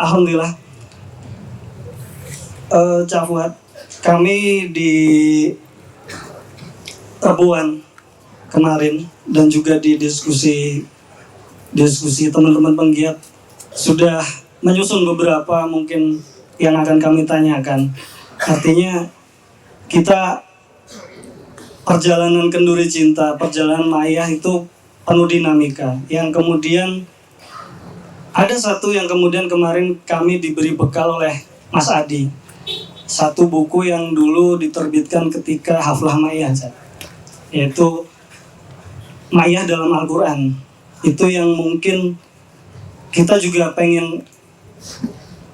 Alhamdulillah, Cak Fuad, kami di Rebuan kemarin dan juga di diskusi teman-teman penggiat sudah menyusun beberapa mungkin yang akan kami tanyakan. Artinya kita perjalanan kenduri cinta, perjalanan Maiyah itu penuh dinamika. Yang kemudian ada satu yang kemudian kemarin kami diberi bekal oleh Mas Adi. Satu buku yang dulu diterbitkan ketika Haflah Maiyah, yaitu Maiyah dalam Al-Quran. Itu yang mungkin kita juga pengen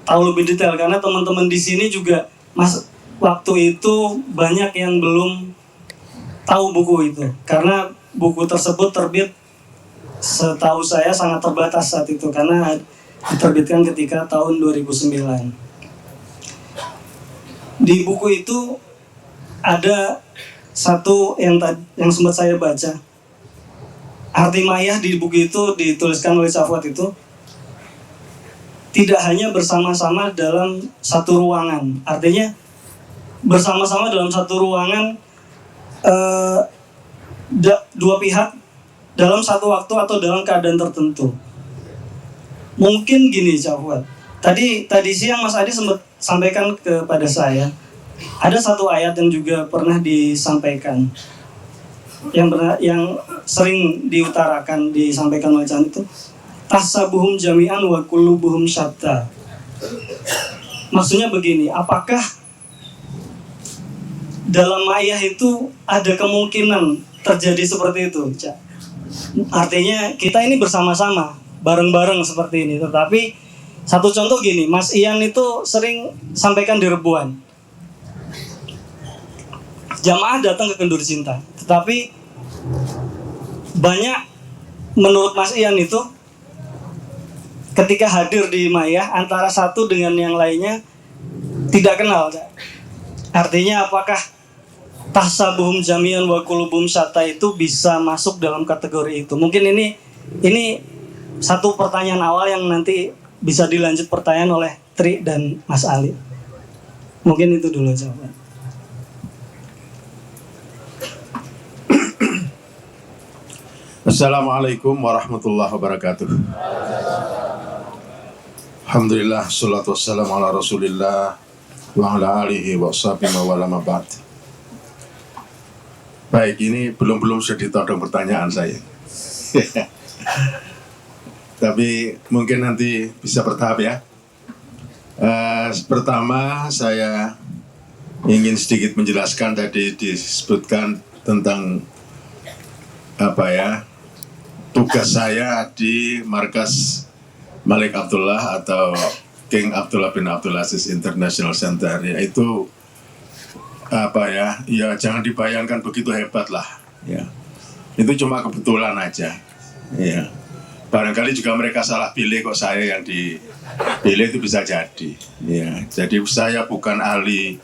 tahu lebih detail, karena teman-teman di sini juga waktu itu banyak yang belum tahu buku itu, karena buku tersebut terbit, setahu saya sangat terbatas saat itu, karena diterbitkan ketika tahun 2009. Di buku itu ada satu yang sempat saya baca. Arti Maiyah di buku itu dituliskan oleh Cak Fuad itu tidak hanya bersama-sama dalam satu ruangan. Artinya bersama-sama dalam satu ruangan, dua pihak dalam satu waktu atau dalam keadaan tertentu. Mungkin gini Cak Fuad, tadi siang Mas Adi sempat sampaikan kepada saya, ada satu ayat yang juga pernah disampaikan, yang sering disampaikan oleh Cak itu, tahsabuhum jami'an wa qulubuhum syatta. Maksudnya begini, apakah dalam Maiyah itu ada kemungkinan terjadi seperti itu, Cak? Artinya kita ini bersama-sama, bareng-bareng seperti ini. Tetapi satu contoh gini, Mas Ian itu sering sampaikan di Rebuan, jamaah datang ke Kenduri Cinta, tetapi banyak menurut Mas Ian itu ketika hadir di Maiyah antara satu dengan yang lainnya tidak kenal. Artinya apakah tahsabuhum jami'an wa qulubuhum syatta itu bisa masuk dalam kategori itu? Mungkin ini satu pertanyaan awal yang nanti bisa dilanjut pertanyaan oleh Tri dan Mas Ali. Mungkin itu dulu jawaban. Assalamualaikum warahmatullahi wabarakatuh. Alhamdulillah, salatu wassalamu ala rasulillah wa ala alihi wa sahbihi wa ala mabad. Baik, ini belum sudah ditodong pertanyaan saya. Tapi mungkin nanti bisa bertahap ya. Pertama saya ingin sedikit menjelaskan, tadi disebutkan tentang tugas saya di Markas Malik Abdullah atau King Abdullah bin Abdul Aziz International Center, yaitu jangan dibayangkan begitu hebat lah ya. Itu cuma kebetulan aja ya. Barangkali juga mereka salah pilih, kok saya yang dipilih, itu bisa jadi ya. Jadi saya bukan ahli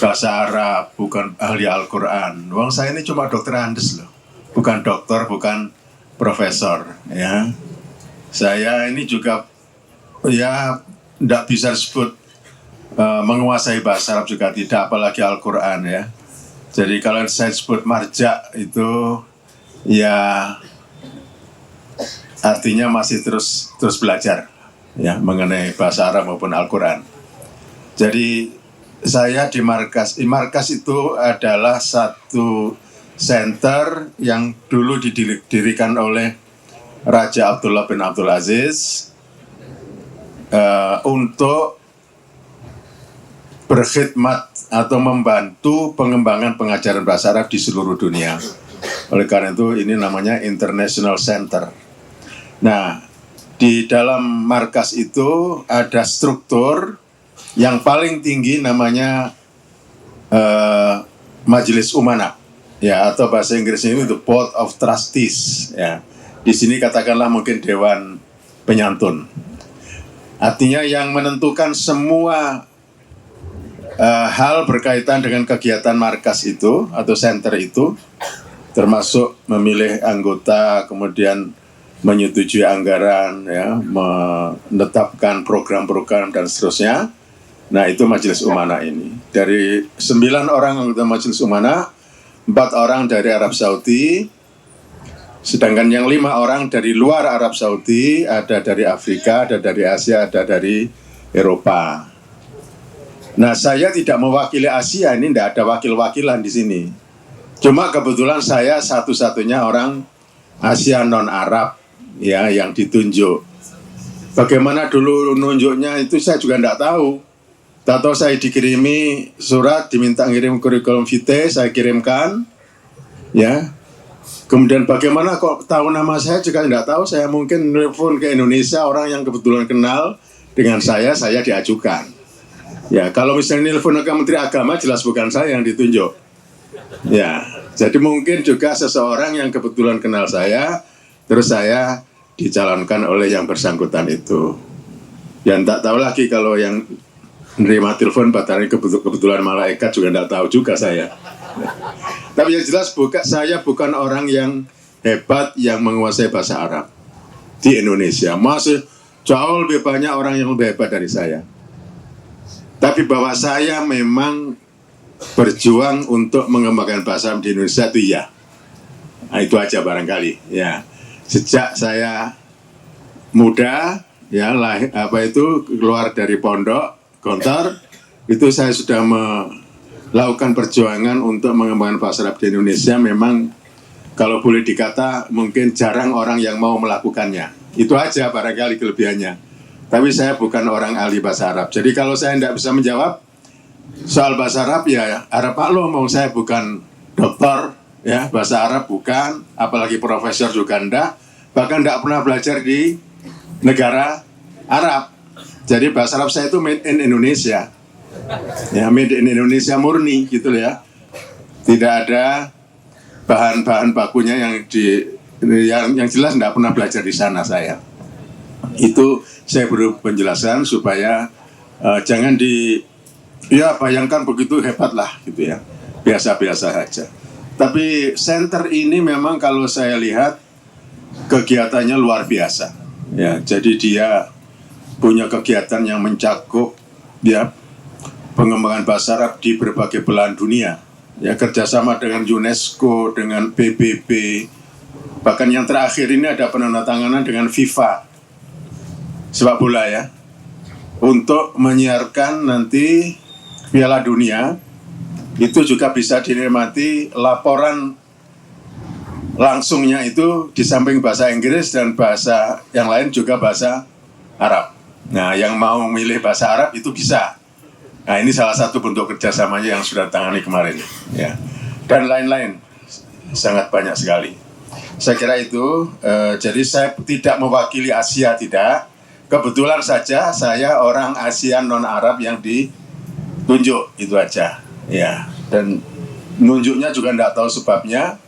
bahasa Arab, bukan ahli Al-Quran. Wong saya ini cuma dokter Andes loh, bukan dokter, bukan profesor ya. Saya ini juga ya tidak bisa disebut menguasai bahasa Arab juga tidak, apalagi Al-Quran ya. Jadi kalau saya sebut marja itu ya artinya masih terus belajar ya mengenai bahasa Arab maupun Al-Quran. Jadi saya di markas itu adalah satu center yang dulu didirikan oleh Raja Abdullah bin Abdul Aziz untuk berkhidmat atau membantu pengembangan pengajaran bahasa Arab di seluruh dunia. Oleh karena itu ini namanya International Center. Nah, di dalam markas itu ada struktur yang paling tinggi namanya Majelis Umana ya, atau bahasa Inggrisnya itu the Board of Trustees ya. Di sini katakanlah mungkin Dewan Penyantun. Artinya yang menentukan semua hal berkaitan dengan kegiatan markas itu atau center itu, termasuk memilih anggota, kemudian menyetujui anggaran, ya, menetapkan program-program dan seterusnya. Nah, itu Majelis Umana ini. Dari 9 orang anggota Majelis Umana, 4 orang dari Arab Saudi, sedangkan yang 5 orang dari luar Arab Saudi, ada dari Afrika, ada dari Asia, ada dari Eropa. Nah, saya tidak mewakili Asia, ini tidak ada wakil-wakilan di sini. Cuma kebetulan saya satu-satunya orang Asia non-Arab, ya, yang ditunjuk. Bagaimana dulu nunjuknya itu saya juga tidak tahu. Tahu saya dikirimi surat, diminta ngirim kurikulum vitae, saya kirimkan, ya. Kemudian bagaimana kok tahu nama saya juga tidak tahu. Saya mungkin telepon ke Indonesia, orang yang kebetulan kenal dengan saya diajukan. Ya, kalau misalnya telepon ke Menteri Agama, jelas bukan saya yang ditunjuk. Ya, jadi mungkin juga seseorang yang kebetulan kenal saya, terus saya dicalonkan oleh yang bersangkutan itu. Dan tak tahu lagi kalau yang menerima telepon barangkali kebetulan malaikat juga tidak tahu juga saya. Tapi yang jelas saya bukan orang yang hebat yang menguasai bahasa Arab di Indonesia. Masih jauh lebih banyak orang yang lebih hebat dari saya. Tapi bahwa saya memang berjuang untuk mengembangkan bahasa Arab di Indonesia itu iya. Nah, itu aja barangkali. Ya, sejak saya muda, ya, keluar dari pondok Gontor, itu saya sudah melakukan perjuangan untuk mengembangkan bahasa Arab di Indonesia. Memang kalau boleh dikata mungkin jarang orang yang mau melakukannya. Itu aja barangkali kelebihannya. Tapi saya bukan orang ahli bahasa Arab. Jadi kalau saya tidak bisa menjawab soal bahasa Arab, ya Arab maklum, saya bukan dokter, ya, bahasa Arab bukan, apalagi profesor juga enggak, bahkan enggak pernah belajar di negara Arab. Jadi bahasa Arab saya itu made in Indonesia, ya, made in Indonesia murni gitu ya. Tidak ada bahan-bahan bakunya yang jelas tidak pernah belajar di sana saya. Itu saya beri penjelasan supaya jangan bayangkan begitu hebat lah gitu ya, biasa-biasa saja. Tapi center ini memang kalau saya lihat kegiatannya luar biasa, ya. Jadi dia punya kegiatan yang mencakup, ya, pengembangan bahasa Arab di berbagai belahan dunia, ya, kerjasama dengan UNESCO, dengan PBB, bahkan yang terakhir ini ada penandatanganan dengan FIFA sepak bola, ya, untuk menyiarkan nanti Piala Dunia. Itu juga bisa dinikmati laporan langsungnya itu di samping bahasa Inggris dan bahasa yang lain juga bahasa Arab. Nah, yang mau milih bahasa Arab itu bisa. Nah, ini salah satu bentuk kerjasamanya yang sudah tangani kemarin, ya. Dan lain-lain, sangat banyak sekali. Saya kira itu, jadi saya tidak mewakili Asia, tidak. Kebetulan saja saya orang Asia non-Arab yang ditunjuk, itu aja, ya. Dan nunjuknya juga tidak tahu sebabnya,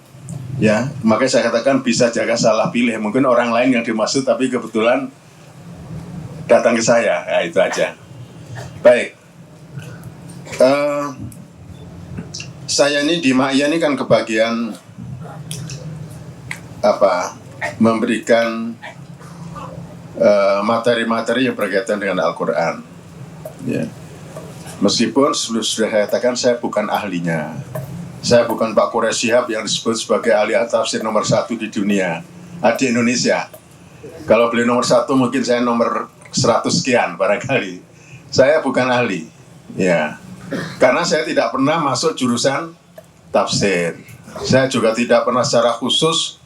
ya. Makanya saya katakan bisa jaga salah pilih. Mungkin orang lain yang dimaksud, tapi kebetulan datang ke saya, ya, itu aja. Baik, saya ini di Ma'iyah ini kan kebagian memberikan materi-materi yang berkaitan dengan Al-Quran, ya. Meskipun sudah saya katakan saya bukan ahlinya, saya bukan Pak Quraish Shihab yang disebut sebagai ahli tafsir nomor 1 di dunia, di Indonesia. Kalau beliau nomor 1 mungkin saya nomor 100 sekian barangkali. Saya bukan ahli, ya, karena saya tidak pernah masuk jurusan tafsir. Saya juga tidak pernah secara khusus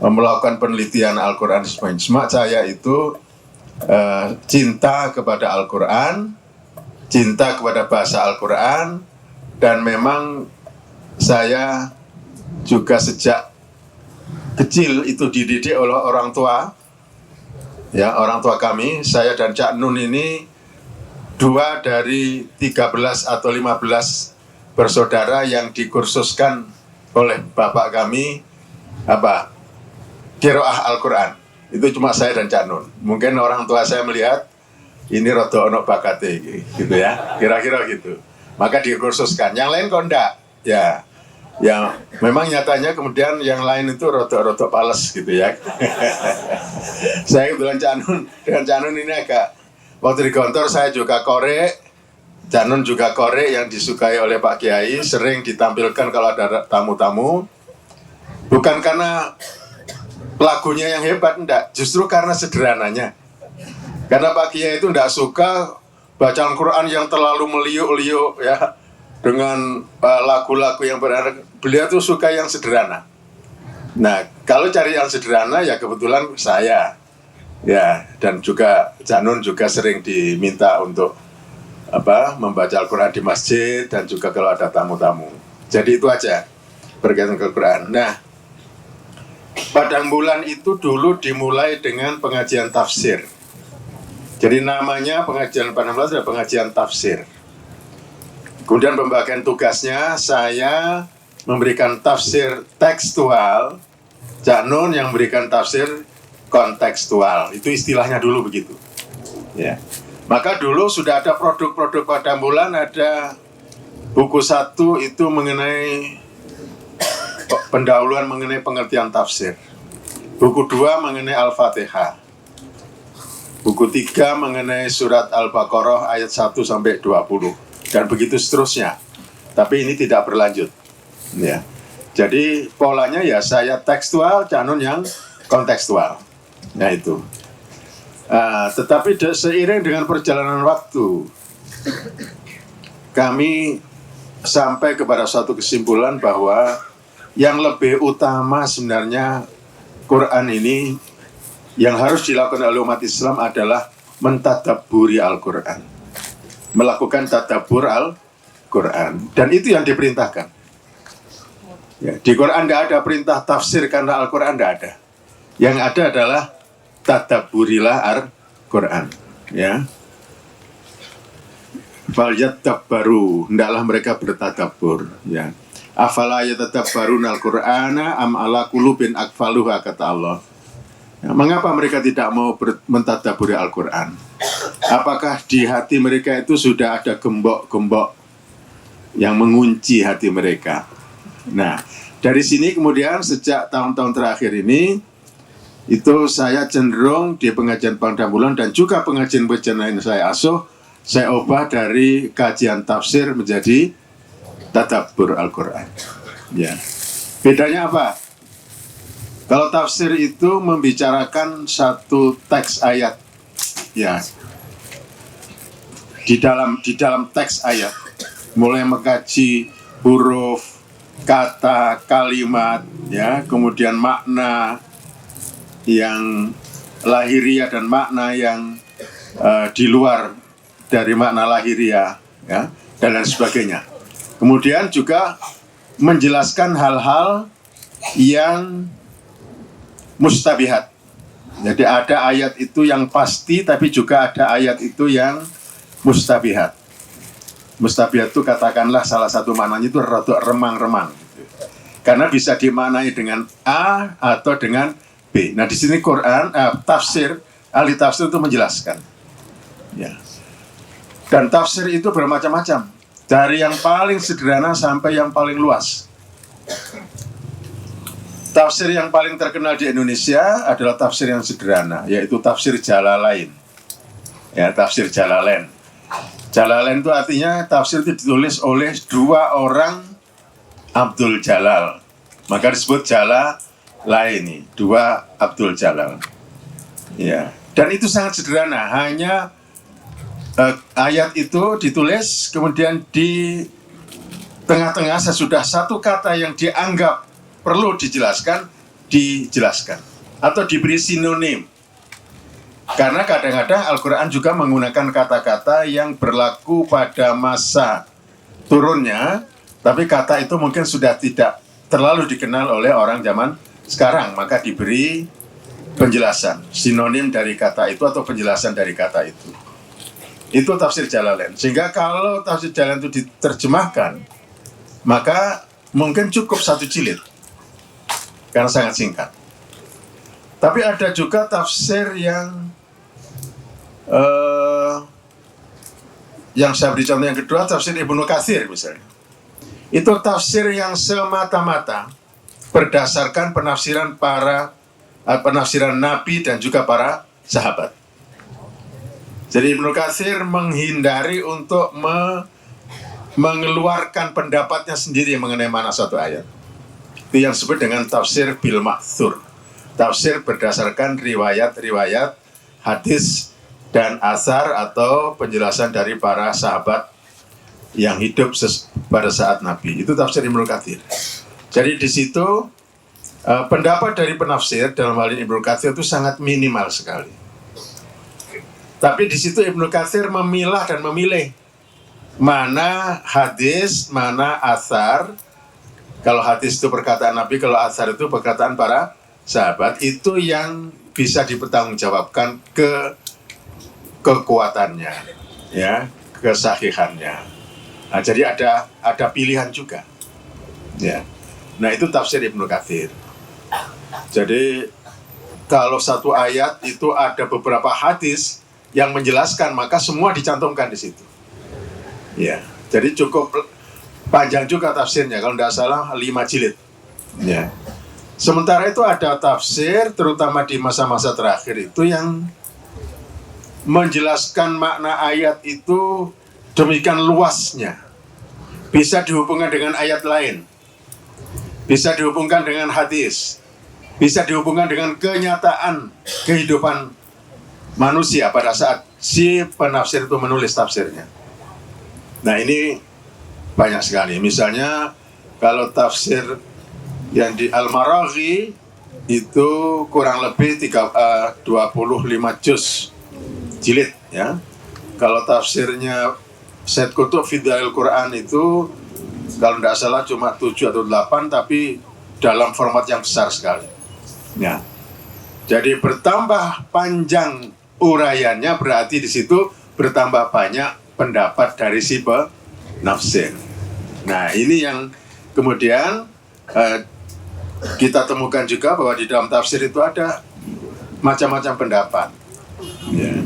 melakukan penelitian Al-Quran. Cuma saya itu cinta kepada Al-Quran, cinta kepada bahasa Al-Quran, dan memang saya juga sejak kecil itu dididik oleh orang tua, ya, orang tua kami. Saya dan Cak Nun ini 2 dari 13 atau 15 bersaudara yang dikursuskan oleh bapak kami qiraah Al-Quran. Itu cuma saya dan Cak Nun. Mungkin orang tua saya melihat ini rada ono bakate gitu, ya, kira-kira gitu. Maka dikursuskan. Yang lain kok enggak, ya. Ya, memang nyatanya kemudian yang lain itu rotok-rotok pales gitu ya. Saya kebetulan dengan Canun ini agak, waktu di kantor saya juga korek, Canun juga korek yang disukai oleh Pak Kiai, sering ditampilkan kalau ada tamu-tamu. Bukan karena lagunya yang hebat, enggak, justru karena sederhananya. Karena Pak Kiai itu enggak suka bacaan Quran yang terlalu meliuk-liuk ya, dengan lagu-lagu yang benar. Beliau tuh suka yang sederhana. Nah, kalau cari yang sederhana ya kebetulan saya ya, dan juga Canun juga sering diminta untuk membaca Al-Quran di masjid dan juga kalau ada tamu-tamu. Jadi itu aja berkaitan ke Al-Quran. Nah, Padang Bulan itu dulu dimulai dengan pengajian tafsir. Jadi namanya pengajian Padang Bulan adalah pengajian tafsir. Kemudian pembagian tugasnya, saya memberikan tafsir tekstual, Cak Nun yang memberikan tafsir kontekstual. Itu istilahnya dulu begitu. Ya. Maka dulu sudah ada produk-produk Padang Bulan, ada buku 1 itu mengenai pendahuluan mengenai pengertian tafsir. Buku 2 mengenai Al-Fatihah. Buku 3 mengenai surat Al-Baqarah ayat 1 sampai 20 dan begitu seterusnya. Tapi ini tidak berlanjut. Ya. Jadi polanya ya saya tekstual, Canun yang kontekstual. Nah itu. Tetapi seiring dengan perjalanan waktu, kami sampai kepada suatu kesimpulan bahwa yang lebih utama sebenarnya Quran ini yang harus dilakukan oleh umat Islam adalah mentadabburi Al-Quran, melakukan tadabbur Al-Quran, dan itu yang diperintahkan. Ya, di Quran tidak ada perintah tafsir karena Al-Quran tidak ada. Yang ada adalah tadabburilah Al-Quran. Ya. Falyatadabbaru, hendaklah mereka bertadabbur. Ya. Afala yatadabbaruna al-Qur'ana am ala qulubin aqfaluha, kata Allah. Ya, mengapa mereka tidak mau mentadabburi Al-Quran? Apakah di hati mereka itu sudah ada gembok-gembok yang mengunci hati mereka? Nah, dari sini kemudian sejak tahun-tahun terakhir ini, itu saya cenderung di pengajian Padang Bulan dan juga pengajian-pengajian lain saya asuh, saya ubah dari kajian tafsir menjadi tadabbur Al-Quran. Ya. Bedanya apa? Kalau tafsir itu membicarakan satu teks ayat, ya, di dalam teks ayat, mulai mengkaji huruf, kata, kalimat, ya, kemudian makna yang lahiriah dan makna yang di luar dari makna lahiriah, ya, dan lain sebagainya. Kemudian juga menjelaskan hal-hal yang mustabihat. Jadi ada ayat itu yang pasti, tapi juga ada ayat itu yang mustabihat. Mustabihat itu katakanlah salah satu maknanya itu rada remang-remang. Karena bisa dimaknai dengan A atau dengan B. Nah di sini Quran, tafsir, ahli tafsir itu menjelaskan. Ya. Dan tafsir itu bermacam-macam. Dari yang paling sederhana sampai yang paling luas. Tafsir yang paling terkenal di Indonesia adalah tafsir yang sederhana, yaitu tafsir Jalalain. Ya, tafsir Jalalain. Jalalain itu artinya tafsir itu ditulis oleh dua orang Abdul Jalal. Maka disebut Jalalaini, dua Abdul Jalal. Ya, dan itu sangat sederhana, hanya ayat itu ditulis, kemudian di tengah-tengah sesudah satu kata yang dianggap perlu dijelaskan, atau diberi sinonim. Karena kadang-kadang Al-Quran juga menggunakan kata-kata yang berlaku pada masa turunnya, tapi kata itu mungkin sudah tidak terlalu dikenal oleh orang zaman sekarang, maka diberi penjelasan, sinonim dari kata itu atau penjelasan dari kata itu. Itu tafsir Jalalain. Sehingga kalau tafsir Jalalain itu diterjemahkan, maka mungkin cukup satu jilid, karena sangat singkat. Tapi ada juga tafsir yang saya beri contoh yang kedua, tafsir Ibnu Katsir misalnya. itu tafsir yang semata-mata berdasarkan penafsiran penafsiran Nabi dan juga para sahabat. Jadi Ibnu Katsir menghindari untuk mengeluarkan pendapatnya sendiri mengenai mana suatu ayat. Itu yang disebut dengan tafsir bil ma'thur. Tafsir berdasarkan riwayat-riwayat hadis dan asar atau penjelasan dari para sahabat yang hidup pada saat Nabi. Itu tafsir Ibnu Katsir. Jadi di situ pendapat dari penafsir dalam hal ini Ibnu Katsir itu sangat minimal sekali. Tapi di situ Ibnu Katsir memilah dan memilih mana hadis, mana asar. Kalau hadis itu perkataan Nabi, kalau asar itu perkataan para sahabat, itu yang bisa dipertanggungjawabkan kekuatannya, ya, kesahihannya. Nah, jadi ada pilihan juga, ya. Nah, itu tafsir Ibnu Katsir. Jadi kalau satu ayat itu ada beberapa hadis yang menjelaskan, maka semua dicantumkan di situ. Ya, jadi cukup panjang juga tafsirnya, kalau tidak salah 5 jilid. Ya. Sementara itu ada tafsir, terutama di masa-masa terakhir itu yang menjelaskan makna ayat itu demikian luasnya. Bisa dihubungkan dengan ayat lain, bisa dihubungkan dengan hadis, bisa dihubungkan dengan kenyataan kehidupan manusia pada saat si penafsir itu menulis tafsirnya. Nah, ini banyak sekali. Misalnya kalau tafsir yang di Al-Maraghi itu kurang lebih 25 juz jilid, ya. Kalau tafsirnya Said Qutb Fidail Quran itu kalau tidak salah cuma 7 atau 8, tapi dalam format yang besar sekali. Ya. Jadi bertambah panjang uraiannya, berarti di situ bertambah banyak pendapat dari si penafsir. Nah, ini yang kemudian kita temukan juga bahwa di dalam tafsir itu ada macam-macam pendapat. Ya.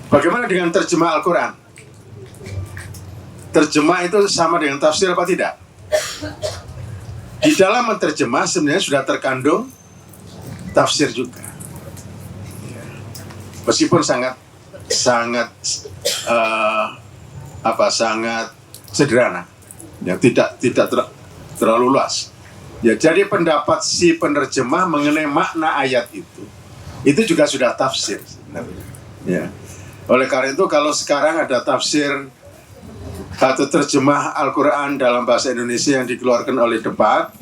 Bagaimana dengan terjemah Al-Quran? Terjemah itu sama dengan tafsir apa tidak? Di dalam menerjemah sebenarnya sudah terkandung tafsir juga. Meskipun sangat sederhana, ya, tidak terlalu luas. Ya, jadi pendapat si penerjemah mengenai makna ayat itu juga sudah tafsir sebenarnya. Ya. Oleh karena itu kalau sekarang ada tafsir atau terjemah Al-Quran dalam bahasa Indonesia yang dikeluarkan oleh Depak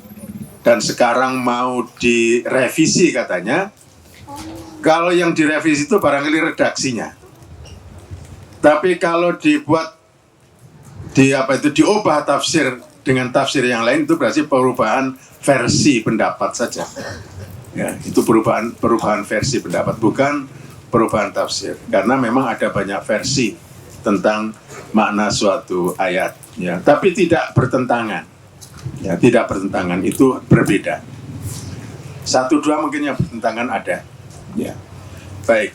dan sekarang mau direvisi katanya, kalau yang direvisi itu barangkali redaksinya. Tapi kalau diubah tafsir dengan tafsir yang lain, itu berarti perubahan versi pendapat saja. Ya, itu perubahan versi pendapat, bukan perubahan tafsir. Karena memang ada banyak versi tentang makna suatu ayat, ya. Tapi tidak bertentangan. Ya, tidak bertentangan, itu berbeda. 1-2 mungkin yang bertentangan ada. Ya. Baik.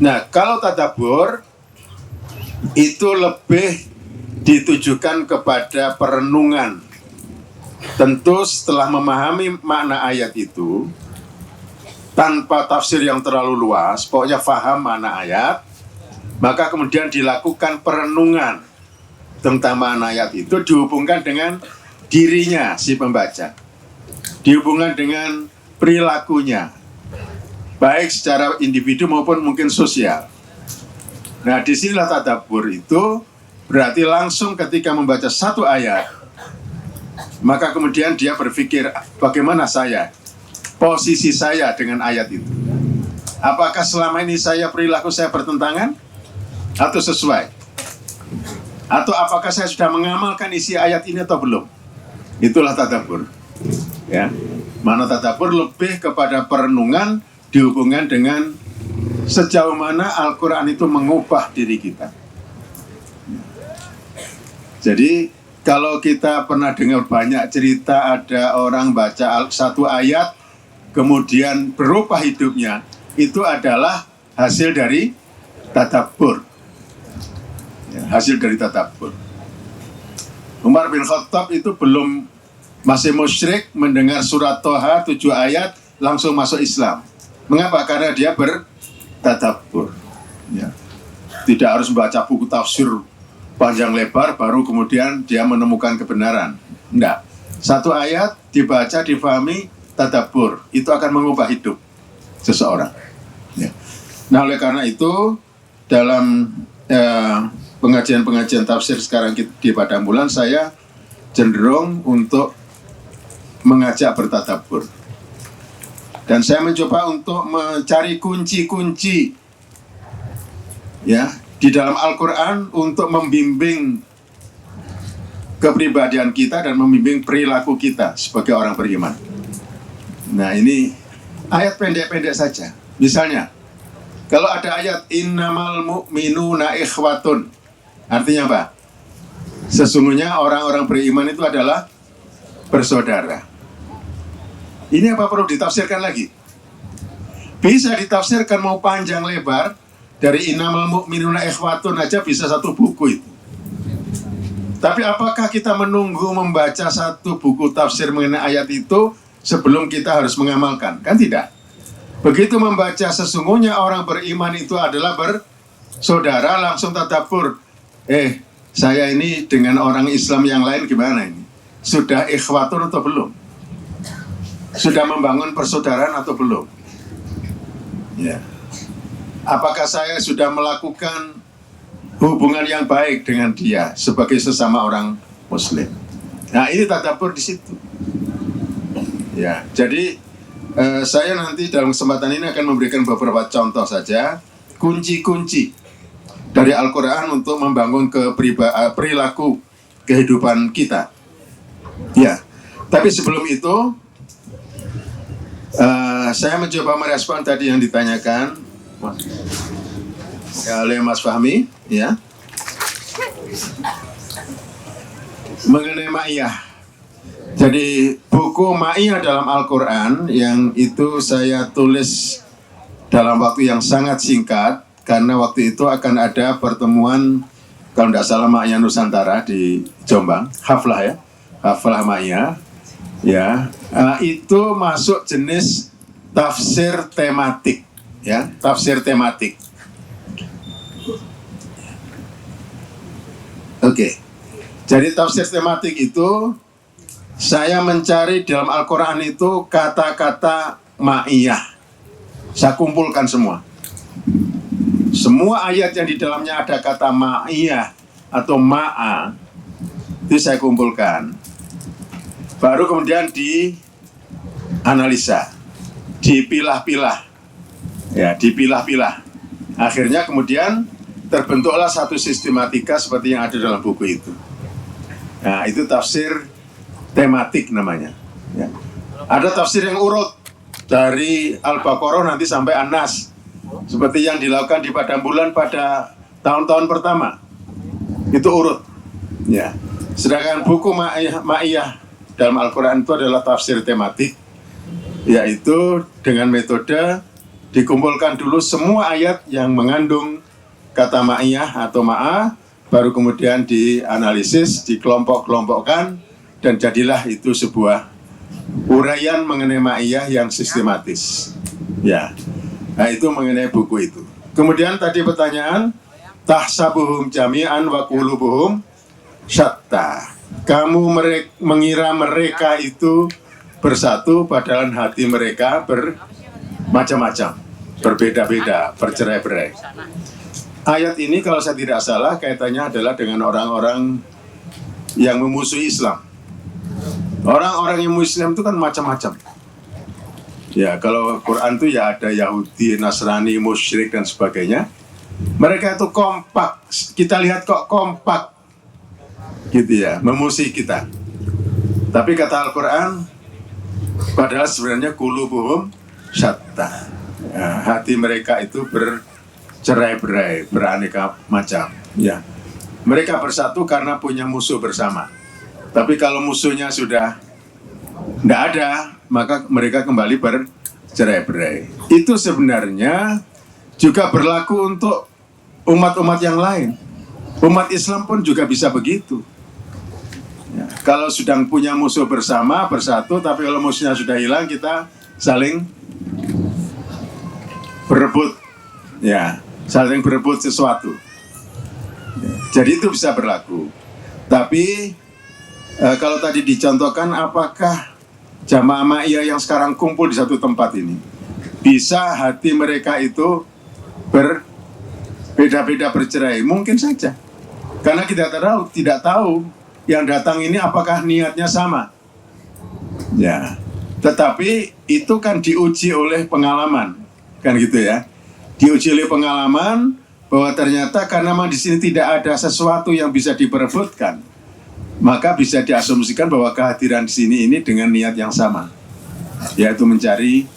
Nah, kalau tadabbur itu lebih ditujukan kepada perenungan. Tentu setelah memahami makna ayat itu tanpa tafsir yang terlalu luas, pokoknya faham makna ayat, maka kemudian dilakukan perenungan tentang makna ayat itu, dihubungkan dengan dirinya si pembaca, dihubungkan dengan perilakunya, baik secara individu maupun mungkin sosial. Nah, disinilah tadabbur itu berarti langsung ketika membaca satu ayat, maka kemudian dia berpikir, bagaimana posisi saya dengan ayat itu? Apakah selama ini perilaku saya bertentangan? Atau sesuai? Atau apakah saya sudah mengamalkan isi ayat ini atau belum? Itulah tadabbur. Ya. Mana tadabbur lebih kepada perenungan dihubungkan dengan sejauh mana Al-Quran itu mengubah diri kita. Jadi kalau kita pernah dengar banyak cerita ada orang baca satu ayat kemudian berubah hidupnya, itu adalah hasil dari tadabbur. Ya, hasil dari tadabbur. Umar bin Khattab itu masih musyrik, mendengar surat Toha 7 ayat langsung masuk Islam. Mengapa? Karena dia bertadabbur. Ya. Tidak harus membaca buku tafsir panjang lebar baru kemudian dia menemukan kebenaran. Enggak. Satu ayat dibaca, difahami, tadabbur. Itu akan mengubah hidup seseorang. Ya. Nah, oleh karena itu dalam pengajian-pengajian tafsir sekarang di Pademangan, saya cenderung untuk mengajak bertadabbur. Dan saya mencoba untuk mencari kunci-kunci ya di dalam Al-Quran untuk membimbing kepribadian kita dan membimbing perilaku kita sebagai orang beriman. Nah, ini ayat pendek-pendek saja. Misalnya, kalau ada ayat innamal mu'minuna ikhwatun, artinya apa? Sesungguhnya orang-orang beriman itu adalah bersaudara. Ini apa perlu ditafsirkan lagi? Bisa ditafsirkan mau panjang lebar. Dari innamal mu'minuna ikhwatun aja bisa satu buku itu. Tapi apakah kita menunggu membaca satu buku tafsir mengenai ayat itu sebelum kita harus mengamalkan? Kan tidak. Begitu membaca sesungguhnya orang beriman itu adalah bersaudara, langsung tadabbur. Saya ini dengan orang Islam yang lain gimana ini? Sudah ikhwatun atau belum? Sudah membangun persaudaraan atau belum? Ya. Apakah saya sudah melakukan hubungan yang baik dengan dia sebagai sesama orang Muslim? Nah, ini tadabbur di situ. Ya, jadi saya nanti dalam kesempatan ini akan memberikan beberapa contoh saja kunci-kunci dari Al-Quran untuk membangun perilaku kehidupan kita. Ya, tapi sebelum itu saya mencoba merespon tadi yang ditanyakan oleh Mas Fahmi, ya, mengenai ma'iyah. Jadi buku ma'iyah dalam Al-Quran yang itu saya tulis dalam waktu yang sangat singkat karena waktu itu akan ada pertemuan, kalau tidak salah, ma'iyah Nusantara di Jombang, haflah ya, haflah ma'iyah, ya, itu masuk jenis tafsir tematik. Ya, tafsir tematik. Oke. Jadi tafsir tematik itu saya mencari dalam Al-Quran itu kata-kata ma'iyah. Saya kumpulkan semua. Semua ayat yang di dalamnya ada kata ma'iyah atau ma'a itu saya kumpulkan. Baru kemudian dianalisa, dipilah-pilah. Ya, dipilah-pilah. Akhirnya kemudian terbentuklah satu sistematika seperti yang ada dalam buku itu. Nah, itu tafsir tematik namanya. Ya. Ada tafsir yang urut dari Al-Baqarah nanti sampai An-Nas, seperti yang dilakukan di Pademangan pada tahun-tahun pertama. Itu urut. Ya. Sedangkan buku ma'iyah dalam Al-Quran itu adalah tafsir tematik, yaitu dengan metode dikumpulkan dulu semua ayat yang mengandung kata ma'iyah atau ma'ah, baru kemudian dianalisis, dikelompok-kelompokkan, dan jadilah itu sebuah uraian mengenai ma'iyah yang sistematis. Ya, nah itu mengenai buku itu. Kemudian tadi pertanyaan, tahsabuhum jami'an wa qulubuhum syatta. Kamu mengira mereka itu bersatu, padahal hati mereka bermacam-macam, berbeda-beda, bercerai-berai. Ayat ini kalau saya tidak salah kaitannya adalah dengan orang-orang yang memusuhi Islam. Orang-orang yang Muslim itu kan macam-macam. Ya, kalau Quran itu ya ada Yahudi, Nasrani, musyrik dan sebagainya. Mereka itu kompak. Kita lihat kok kompak, gitu ya, memusuhi kita. Tapi kata Al-Quran, padahal sebenarnya qulubuhum syatta. Ya, hati mereka itu bercerai-berai, beraneka macam. Ya, mereka bersatu karena punya musuh bersama. Tapi kalau musuhnya sudah tidak ada, maka mereka kembali bercerai-berai. Itu sebenarnya juga berlaku untuk umat-umat yang lain. Umat Islam pun juga bisa begitu. Ya, kalau sedang punya musuh bersama, bersatu, tapi kalau musuhnya sudah hilang, kita saling berebut, ya, saling berebut sesuatu. Ya, jadi itu bisa berlaku. Tapi kalau tadi dicontohkan, apakah jamaah ma'iyah yang sekarang kumpul di satu tempat ini bisa hati mereka itu berbeda-beda bercerai? Mungkin saja, karena kita tidak tahu yang datang ini apakah niatnya sama. Ya, tetapi itu kan diuji oleh pengalaman, kan gitu ya. Diuji oleh pengalaman bahwa ternyata karena di sini tidak ada sesuatu yang bisa diperebutkan, maka bisa diasumsikan bahwa kehadiran di sini ini dengan niat yang sama, yaitu mencari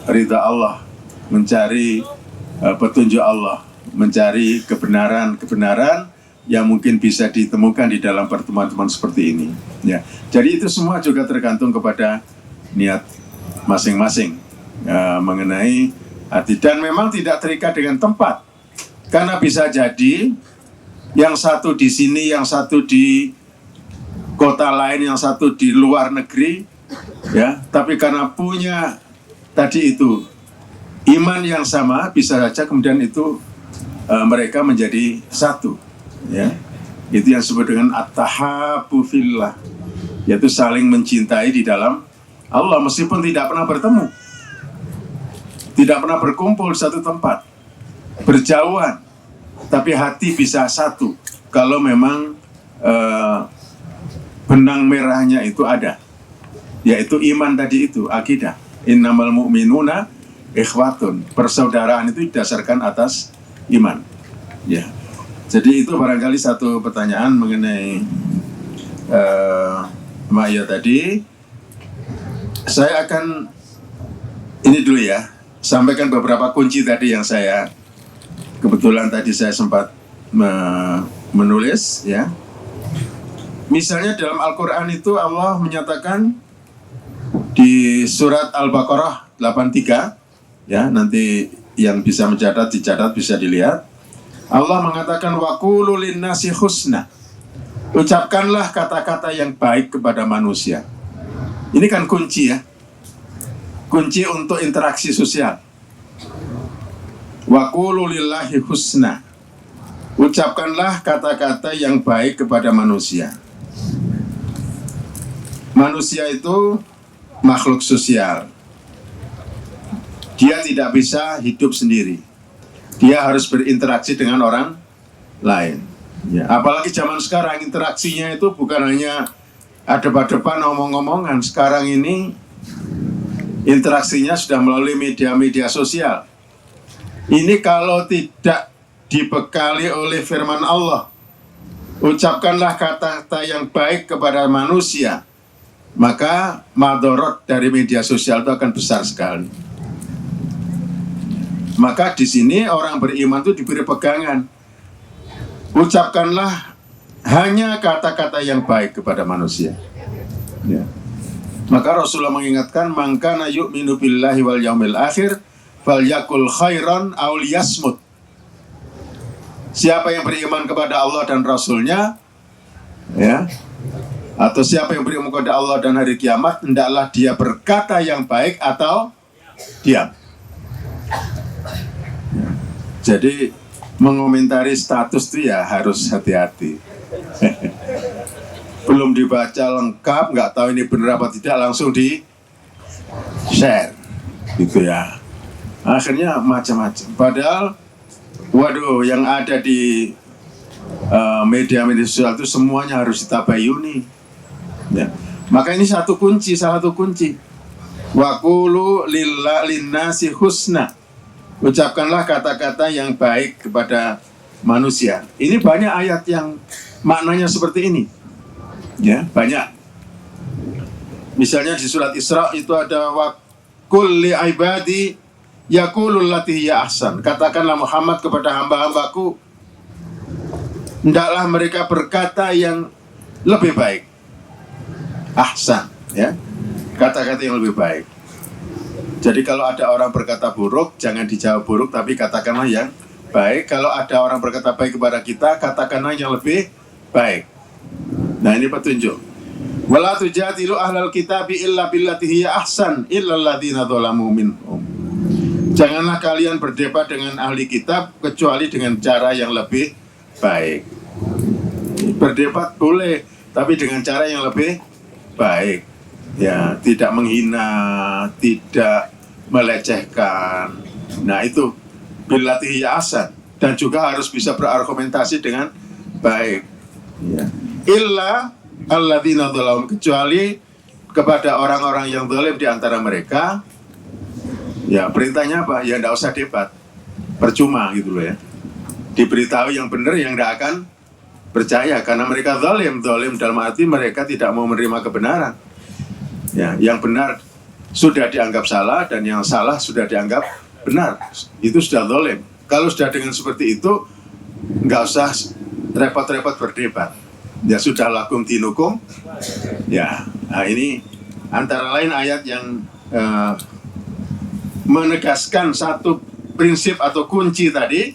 ridha Allah, mencari petunjuk Allah, mencari kebenaran yang mungkin bisa ditemukan di dalam pertemuan-pertemuan seperti ini. Ya, jadi itu semua juga tergantung kepada niat masing-masing mengenai hati, dan memang tidak terikat dengan tempat, karena bisa jadi yang satu di sini, yang satu di kota lain, yang satu di luar negeri, ya, tapi karena punya tadi itu iman yang sama, bisa saja kemudian itu mereka menjadi satu. Ya, itu yang disebut dengan at-tahabbu fillah, yaitu saling mencintai di dalam Allah meskipun tidak pernah bertemu, tidak pernah berkumpul di satu tempat, berjauhan, tapi hati bisa satu kalau memang benang merahnya itu ada, yaitu iman tadi itu, akidah. Innamal mu'minuna ikhwatun, persaudaraan itu didasarkan atas iman. Ya. Jadi itu barangkali satu pertanyaan mengenai Maya tadi. Saya akan ini dulu ya, sampaikan beberapa kunci tadi yang saya kebetulan tadi saya sempat menulis ya. Misalnya dalam Al-Quran itu Allah menyatakan di surat Al-Baqarah 83 ya, nanti yang bisa mencatat dicatat, bisa dilihat. Allah mengatakan waqulu linnasi husna, ucapkanlah kata-kata yang baik kepada manusia. Ini kan kunci ya, kunci untuk interaksi sosial. Waqulu lillahi husna, ucapkanlah kata-kata yang baik kepada manusia. Manusia itu makhluk sosial, dia tidak bisa hidup sendiri, dia harus berinteraksi dengan orang lain. Ya, apalagi zaman sekarang interaksinya itu bukan hanya adep-adepan omong-omongan. Sekarang ini interaksinya sudah melalui media-media sosial. Ini kalau tidak dibekali oleh firman Allah, ucapkanlah kata-kata yang baik kepada manusia, maka madorot dari media sosial itu akan besar sekali. Maka di sini orang beriman itu diberi pegangan, ucapkanlah hanya kata-kata yang baik kepada manusia. Ya. Maka Rasulullah mengingatkan, man kana yu'minu billahi wal yaumil akhir falyakul khairan aw liyasmut. Siapa yang beriman kepada Allah dan Rasulnya, ya, atau siapa yang beriman kepada Allah dan hari kiamat, hendaklah dia berkata yang baik atau diam. Jadi mengomentari status itu ya harus hati-hati. Belum dibaca lengkap, nggak tahu ini benar apa tidak, langsung di share, gitu ya. Akhirnya macam-macam. Padahal, waduh, yang ada di media-media sosial itu semuanya harus ditabayuni. Ya. Maka ini salah satu kunci. Waqulu linnasi husna, ucapkanlah kata-kata yang baik kepada manusia. Ini banyak ayat yang maknanya seperti ini. Ya, banyak. Misalnya di surat Isra itu ada waqul li ibadi yaqulul lati hiya ahsan. Katakanlah Muhammad kepada hamba-hambaku, hendaklah mereka berkata yang lebih baik. Ahsan, ya. Kata-kata yang lebih baik. Jadi kalau ada orang berkata buruk, jangan dijawab buruk, tapi katakanlah yang baik. Kalau ada orang berkata baik kepada kita, katakanlah yang lebih baik. Nah, ini petunjuk. Wala tujadilu ahlal kitabi illa billati hiya ahsan illa alladziina dzalamu minhum. Janganlah kalian berdebat dengan ahli kitab kecuali dengan cara yang lebih baik. Berdebat boleh, tapi dengan cara yang lebih baik. Ya, tidak menghina, tidak melecehkan. Nah, itu billati hiya ahsan, dan juga harus bisa berargumentasi dengan baik. Ya. Illa alladziina dzalamu, kecuali kepada orang-orang yang zalim di antara mereka. Ya, perintahnya apa? Ya enggak usah debat. Percuma gitu loh ya. Diberitahu yang benar, yang enggak akan percaya karena mereka zalim. Zalim dalam arti mereka tidak mau menerima kebenaran. Ya, yang benar sudah dianggap salah dan yang salah sudah dianggap benar. Itu sudah zalim. Kalau sudah dengan seperti itu, enggak usah repot-repot berdebat. Ya sudah, lakum dinukum. Ya, nah ini antara lain ayat yang menegaskan satu prinsip atau kunci tadi,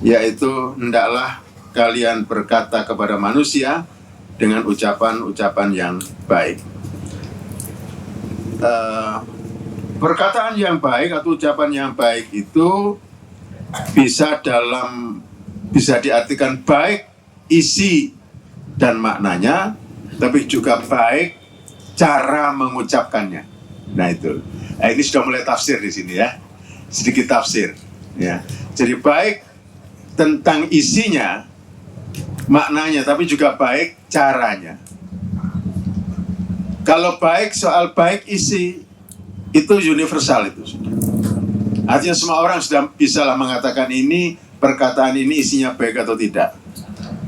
yaitu hendaklah kalian berkata kepada manusia dengan ucapan-ucapan yang baik. Perkataan yang baik atau ucapan yang baik itu bisa diartikan baik isi dan maknanya, tapi juga baik cara mengucapkannya. Nah itu, ini sudah mulai tafsir di sini ya, sedikit tafsir. Ya, jadi baik tentang isinya, maknanya, tapi juga baik caranya. Kalau baik soal baik isi itu universal itu sudah. Artinya semua orang sudah bisa mengatakan ini perkataan ini isinya baik atau tidak.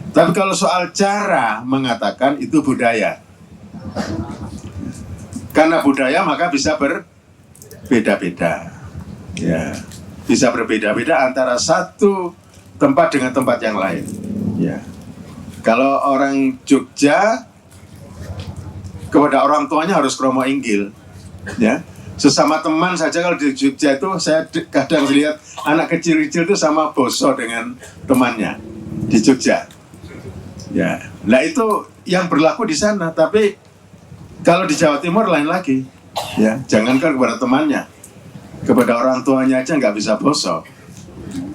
Tapi kalau soal cara mengatakan itu budaya. Karena budaya maka bisa berbeda-beda. Ya, bisa berbeda-beda antara satu tempat dengan tempat yang lain. Ya. Kalau orang Jogja kepada orang tuanya harus kromo inggil. Ya. Sesama teman saja kalau di Jogja itu saya kadang lihat anak kecil-kecil itu sama boso dengan temannya di Jogja. Ya, nah itu yang berlaku di sana. Tapi kalau di Jawa Timur lain lagi. Ya, jangankan kepada temannya, kepada orang tuanya aja nggak bisa boso.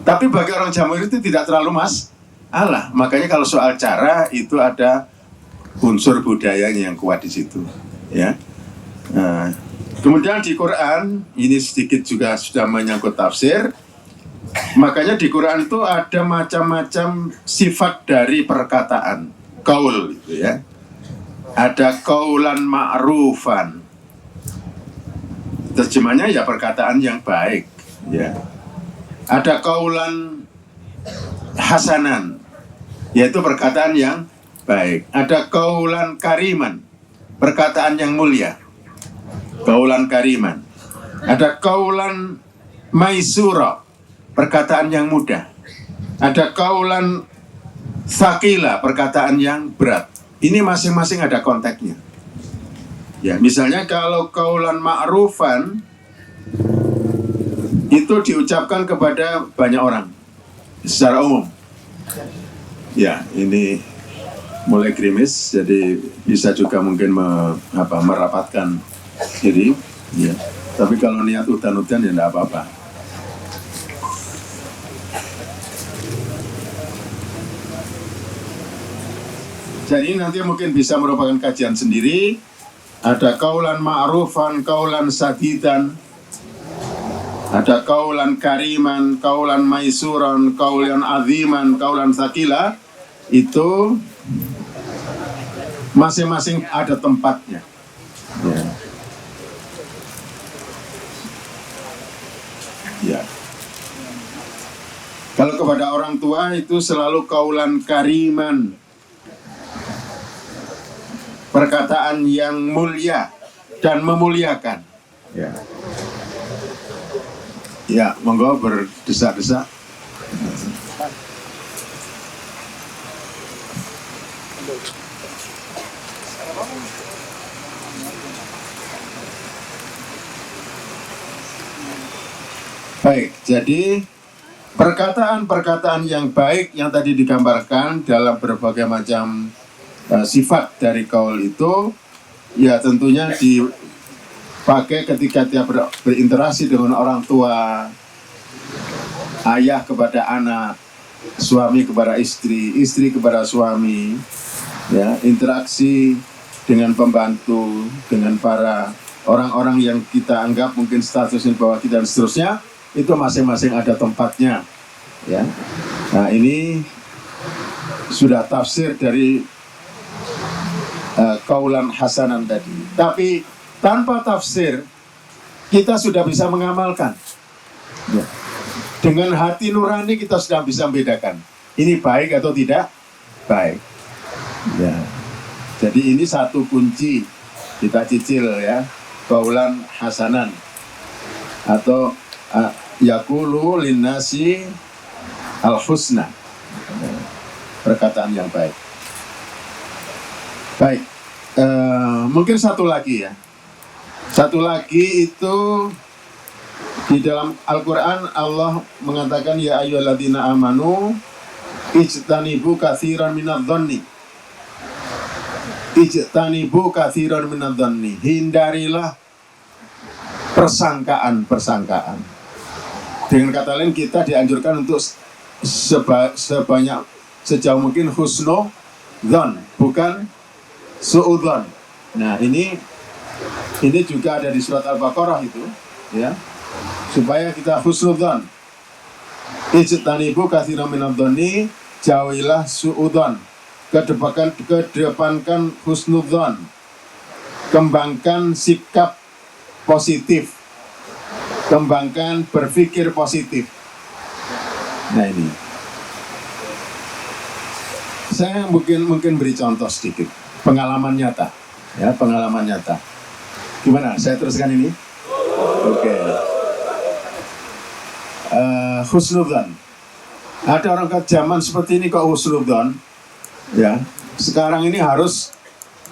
Tapi bagi orang Jawa itu tidak terlalu masalah. Makanya kalau soal cara itu ada unsur budayanya yang kuat di situ. Ya. Nah, kemudian di Quran ini sedikit juga sudah menyangkut tafsir. Makanya di Quran itu ada macam-macam sifat dari perkataan, qaul gitu ya. Ada qaulan ma'rufan. Terjemahnya ya perkataan yang baik, ya. Ada qaulan hasanan, yaitu perkataan yang baik. Ada qaulan kariman, perkataan yang mulia. Qaulan kariman. Ada qaulan maisura, perkataan yang mudah. Ada qaulan tsaqila, perkataan yang berat. Ini masing-masing ada konteksnya. Ya, misalnya kalau qaulan ma'rufan itu diucapkan kepada banyak orang secara umum. Ya, ini mulai gerimis, jadi bisa juga mungkin merapatkan diri. Ya. Tapi kalau niat udan-udan ya enggak apa-apa. Jadi nanti mungkin bisa merupakan kajian sendiri. Ada qaulan ma'rufan, qaulan sadidan, ada qaulan kariman, qaulan maisuran, qaulan aziman, qaulan tsaqila. Itu masing-masing ada tempatnya. Ya. Ya. Kalau kepada orang tua itu selalu qaulan kariman, perkataan yang mulia dan memuliakan. Ya, ya, monggo berdesak-desak. Baik, jadi perkataan-perkataan yang baik yang tadi digambarkan dalam berbagai macam sifat dari kaul itu ya tentunya dipakai ketika dia berinteraksi dengan orang tua, ayah kepada anak, suami kepada istri, istri kepada suami, ya, interaksi dengan pembantu, dengan para orang-orang yang kita anggap mungkin statusnya di bawah kita dan seterusnya, itu masing-masing ada tempatnya, ya. Nah, ini sudah tafsir dari kaulan hasanan tadi. Tapi tanpa tafsir kita sudah bisa mengamalkan, ya. Dengan hati nurani kita sudah bisa membedakan ini baik atau tidak baik, ya. Jadi ini satu kunci kita cicil, ya, kaulan hasanan atau yaqulu linnasi al-husna, perkataan yang baik. Baik, mungkin satu lagi, ya. Satu lagi itu di dalam Al-Quran Allah mengatakan ya ayyuhalladzina amanu ijtanibu katsiran minadh-dhanni. Ijtanibu katsiran minadh-dhanni. Hindarilah persangkaan-persangkaan. Dengan kata lain kita dianjurkan untuk sejauh mungkin husnudzan, bukan suudzan. Nah, ini juga ada di surat Al-Baqarah itu, ya. Supaya kita husnudzan. Ijtanibu katsiran minadh-dhanni, jauhilah suudzan. Kedepankan husnudzan. Kembangkan sikap positif. Kembangkan berpikir positif. Nah, ini. Saya mungkin beri contoh sedikit. Pengalaman nyata. Ya, pengalaman nyata. Gimana? Saya teruskan ini? Oke. Husnudzan. Ada orang ke zaman seperti ini kok husnudzan, ya. Sekarang ini harus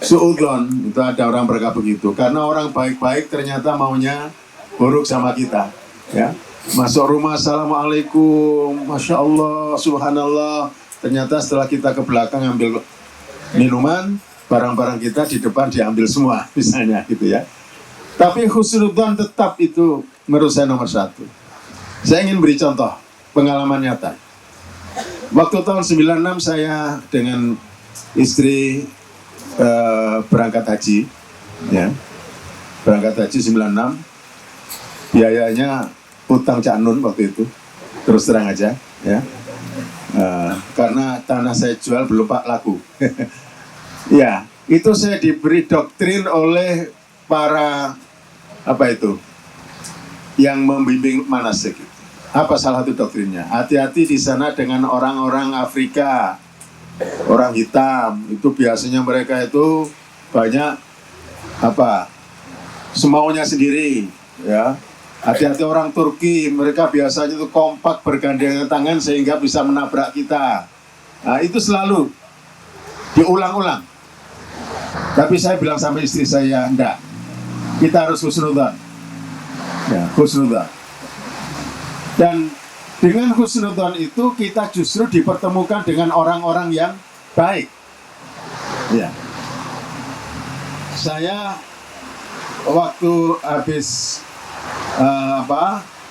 suudzon. Itu ada orang berkata begitu. Karena orang baik-baik ternyata maunya buruk sama kita, ya. Masuk rumah, assalamualaikum, masya Allah, subhanallah. Ternyata setelah kita ke belakang ambil minuman, barang-barang kita di depan diambil semua, misalnya gitu, ya. Tapi husnudzon tetap itu menurut saya nomor satu. Saya ingin beri contoh pengalaman nyata. Waktu tahun 96 saya dengan istri berangkat haji, ya. Berangkat haji 96. Biayanya utang Cak Nun waktu itu. Terus terang aja, ya. Karena tanah saya jual belum laku. Ya, itu saya diberi doktrin oleh para yang membimbing manasik. Apa salah satu doktrinnya? Hati-hati di sana dengan orang-orang Afrika, orang hitam. Itu biasanya mereka itu banyak semaunya sendiri, ya. Hati-hati orang Turki, mereka biasanya itu kompak bergandengan tangan sehingga bisa menabrak kita. Nah, itu selalu diulang-ulang. Tapi saya bilang sama istri saya, enggak. Kita harus husnudzan. Ya, husnudzan. Dan dengan husnudzan itu kita justru dipertemukan dengan orang-orang yang baik. Ya. Saya waktu habis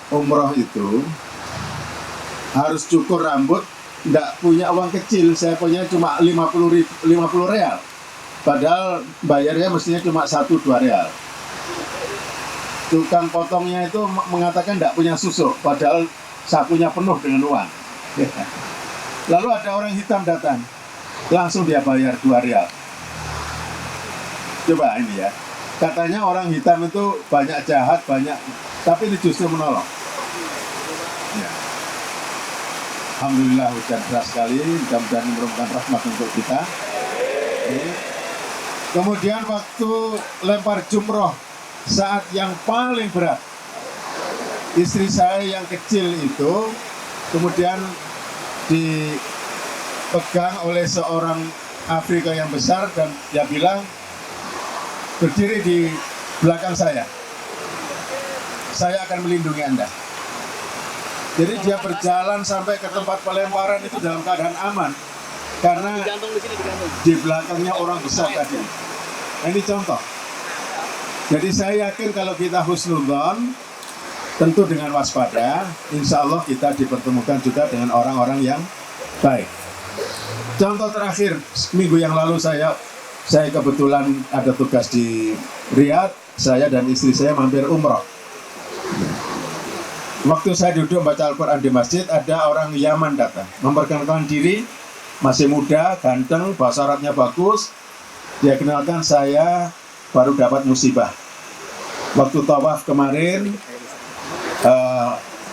umroh itu harus cukur rambut, enggak punya uang kecil, saya punya cuma 50 real. Padahal bayarnya mestinya cuma 1-2 real. Tukang potongnya itu mengatakan tidak punya susuk, padahal sakunya penuh dengan uang. Lalu ada orang hitam datang, langsung dia bayar 2 real. Coba ini, ya. Katanya orang hitam itu banyak jahat, banyak, tapi ini justru menolong. Ya. Alhamdulillah hujan deras sekali, mudah-mudahan merupakan rahmat untuk kita. Kemudian waktu lempar jumroh, saat yang paling berat, istri saya yang kecil itu kemudian dipegang oleh seorang Afrika yang besar dan dia bilang, berdiri di belakang saya akan melindungi Anda. Jadi dia berjalan sampai ke tempat pelemparan itu dalam keadaan aman. Karena di belakangnya orang besar tadi. Ini contoh. Jadi saya yakin kalau kita husnudzon, tentu dengan waspada, insya Allah kita dipertemukan juga dengan orang-orang yang baik. Contoh terakhir, minggu yang lalu saya kebetulan ada tugas di Riyadh, saya dan istri saya mampir umroh. Waktu saya duduk baca Al-Quran di masjid, ada orang Yaman datang, memperkenalkan diri, masih muda, ganteng, bahasa Arabnya bagus. Dia kenalkan saya baru dapat musibah. Waktu tawaf kemarin,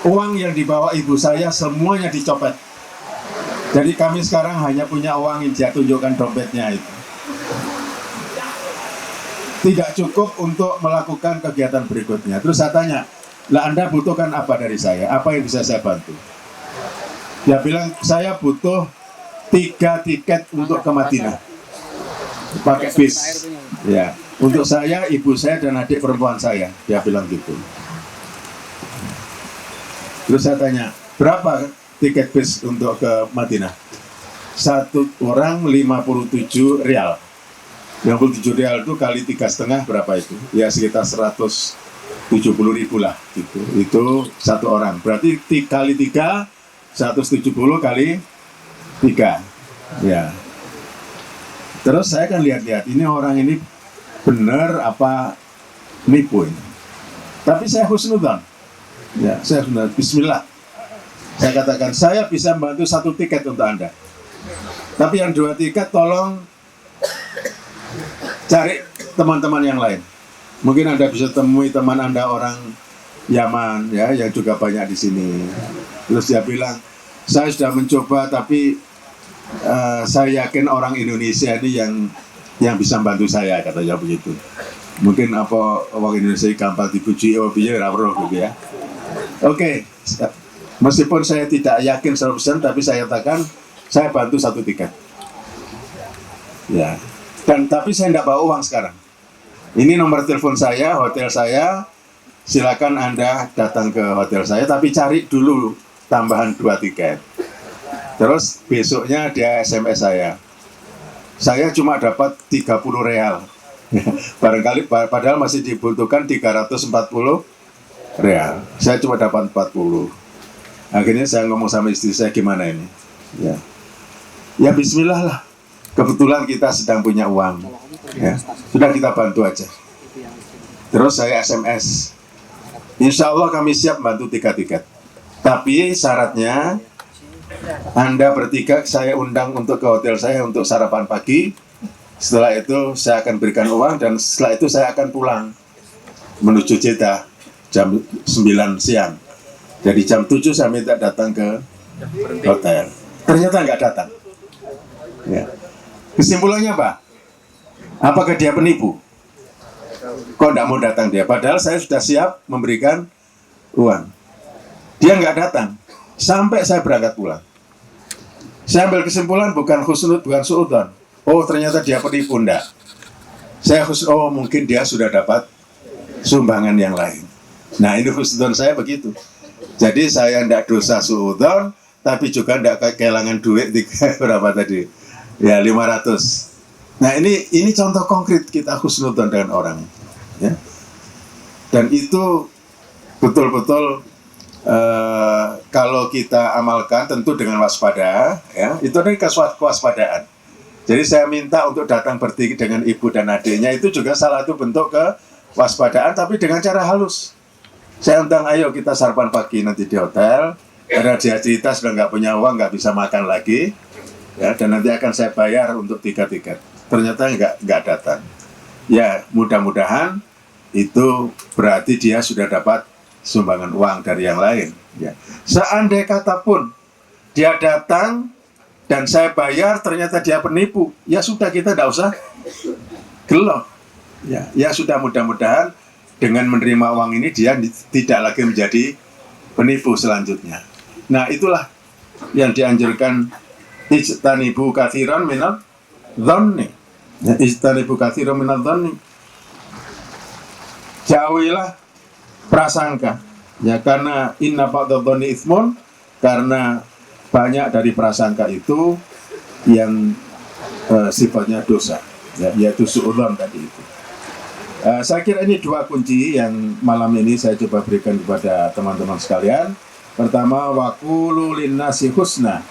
uang yang dibawa ibu saya semuanya dicopet. Jadi kami sekarang hanya punya uang yang dia tunjukkan dompetnya itu. Tidak cukup untuk melakukan kegiatan berikutnya. Terus saya tanya, lah Anda butuhkan apa dari saya? Apa yang bisa saya bantu? Dia bilang, saya butuh 3 tiket untuk ke Madinah. Pakai bis. Ya, untuk saya, ibu saya, dan adik perempuan saya. Dia bilang gitu. Terus saya tanya, berapa tiket bis untuk ke Madinah? Satu orang 57 rial. 57 rial itu kali 3,5 berapa itu? Ya sekitar 170.000 lah gitu. Itu satu orang. Berarti kali 3, 170 kali 3. Ya. Terus saya kan lihat-lihat, ini orang ini benar apa nipu ini. Tapi saya husnudzon. Ya, saya husnudzon. Bismillah. Saya katakan, saya bisa membantu 1 tiket untuk Anda. Tapi yang 2 tiket tolong cari teman-teman yang lain. Mungkin Anda bisa temui teman Anda orang Yaman ya, yang juga banyak di sini. Terus dia bilang, saya sudah mencoba tapi saya yakin orang Indonesia ini yang bisa membantu saya, katanya begitu. Mungkin apa orang Indonesia gampang dipuji, oh biar gitu ya. Oke. Meskipun saya tidak yakin 100%, tapi saya katakan saya bantu 1 tiket. Ya. Tapi saya tidak bawa uang sekarang. Ini nomor telepon saya, hotel saya. Silakan Anda datang ke hotel saya, tapi cari dulu tambahan 2 tiket. Terus besoknya dia SMS saya. Saya cuma dapat 30 real. Barangkali padahal masih dibutuhkan 340 real. Saya cuma dapat 40. Akhirnya saya ngomong sama istri saya, gimana ini? Ya bismillah lah. Kebetulan kita sedang punya uang. Ya, sudah kita bantu aja. Terus saya SMS. Insya Allah kami siap bantu 3 tiket. Tapi syaratnya Anda bertiga saya undang untuk ke hotel saya untuk sarapan pagi. Setelah itu saya akan berikan uang dan setelah itu saya akan pulang menuju Jeddah jam 9 siang. Jadi jam 7 saya minta datang ke hotel. Ternyata nggak datang. Ya. Kesimpulannya apa? Apakah dia penipu? Kok nggak mau datang dia? Padahal saya sudah siap memberikan uang. Dia nggak datang. Sampai saya berangkat pulang. Saya ambil kesimpulan bukan husnud, bukan suudzon. Oh ternyata dia penipu, enggak. Oh mungkin dia sudah dapat sumbangan yang lain. Nah ini husnudzon saya begitu. Jadi saya tidak dosa suudzon, tapi juga tidak kehilangan duit berapa tadi? Ya 500. Nah ini contoh konkret kita husnudzon dengan orang. Ya. Dan itu betul-betul kalau kita amalkan tentu dengan waspada, ya itu adalah kewaspadaan. Jadi saya minta untuk datang bertiga dengan ibu dan adiknya itu juga salah satu bentuk kewaspadaan, tapi dengan cara halus. Saya undang, ayo kita sarapan pagi nanti di hotel. Karena dia cerita sudah nggak punya uang, nggak bisa makan lagi, ya dan nanti akan saya bayar untuk 3 tiket. Ternyata nggak datang. Ya mudah-mudahan itu berarti dia sudah dapat sumbangan uang dari yang lain. Ya. Seandai kata pun dia datang dan saya bayar, ternyata dia penipu, ya sudah kita tidak usah gelo. Ya sudah, mudah-mudahan dengan menerima uang ini dia tidak lagi menjadi penipu selanjutnya. Nah itulah yang dianjurkan, ijtanibu katsiran minadh dhanni. Ijtanibu katsiran minadh dhanni. Jauhilah prasangka, ya karena inna ba'dadh-dhanni itsmun, karena banyak dari prasangka itu yang sifatnya dosa, ya, yaitu su'udzon tadi itu. Saya kira ini dua kunci yang malam ini saya coba berikan kepada teman-teman sekalian. Pertama, waqulu linnasi husna,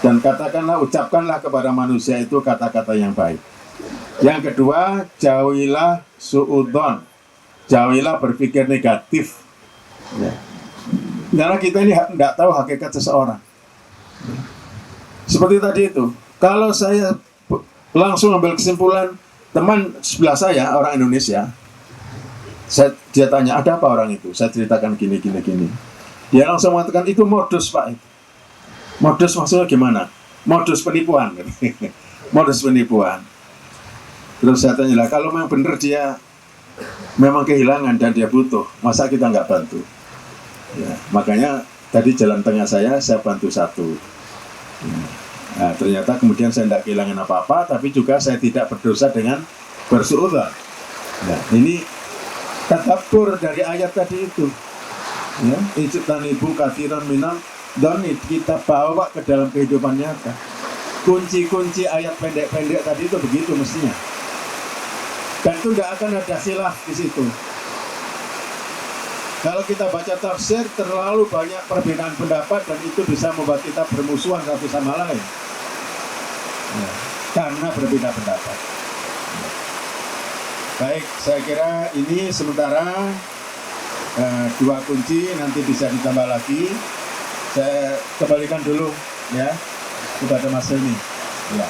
dan katakanlah, ucapkanlah kepada manusia itu kata-kata yang baik. Yang kedua, jauhilah su'udzon, jauhilah berpikir negatif, ya. Karena kita ini tidak tahu hakikat seseorang. Seperti tadi itu, kalau saya langsung ambil kesimpulan, teman sebelah saya orang Indonesia, dia tanya ada apa orang itu, saya ceritakan gini, dia langsung mengatakan itu modus Pak. Modus maksudnya gimana? Modus penipuan. Modus penipuan. Terus saya tanya lah, kalau memang benar dia memang kehilangan dan dia butuh, masa kita nggak bantu? Ya, makanya tadi jalan tengah saya bantu satu. Nah, ternyata kemudian saya tidak kehilangan apa-apa, tapi juga saya tidak berdosa dengan bersuudzon. Nah, ini tadabbur dari ayat tadi itu. Ya, ijtanibu katsiran minal dzanni, kita bawa ke dalam kehidupan nyata. Kunci-kunci ayat pendek-pendek tadi itu begitu mestinya. Dan itu tidak akan ada silaf di situ. Kalau kita baca tafsir, terlalu banyak perbedaan pendapat dan itu bisa membuat kita bermusuhan satu sama lain. Ya, karena berbeda pendapat. Ya. Baik, saya kira ini sementara dua kunci, nanti bisa ditambah lagi. Saya kembalikan dulu ya kepada Mas Helmi. Ya.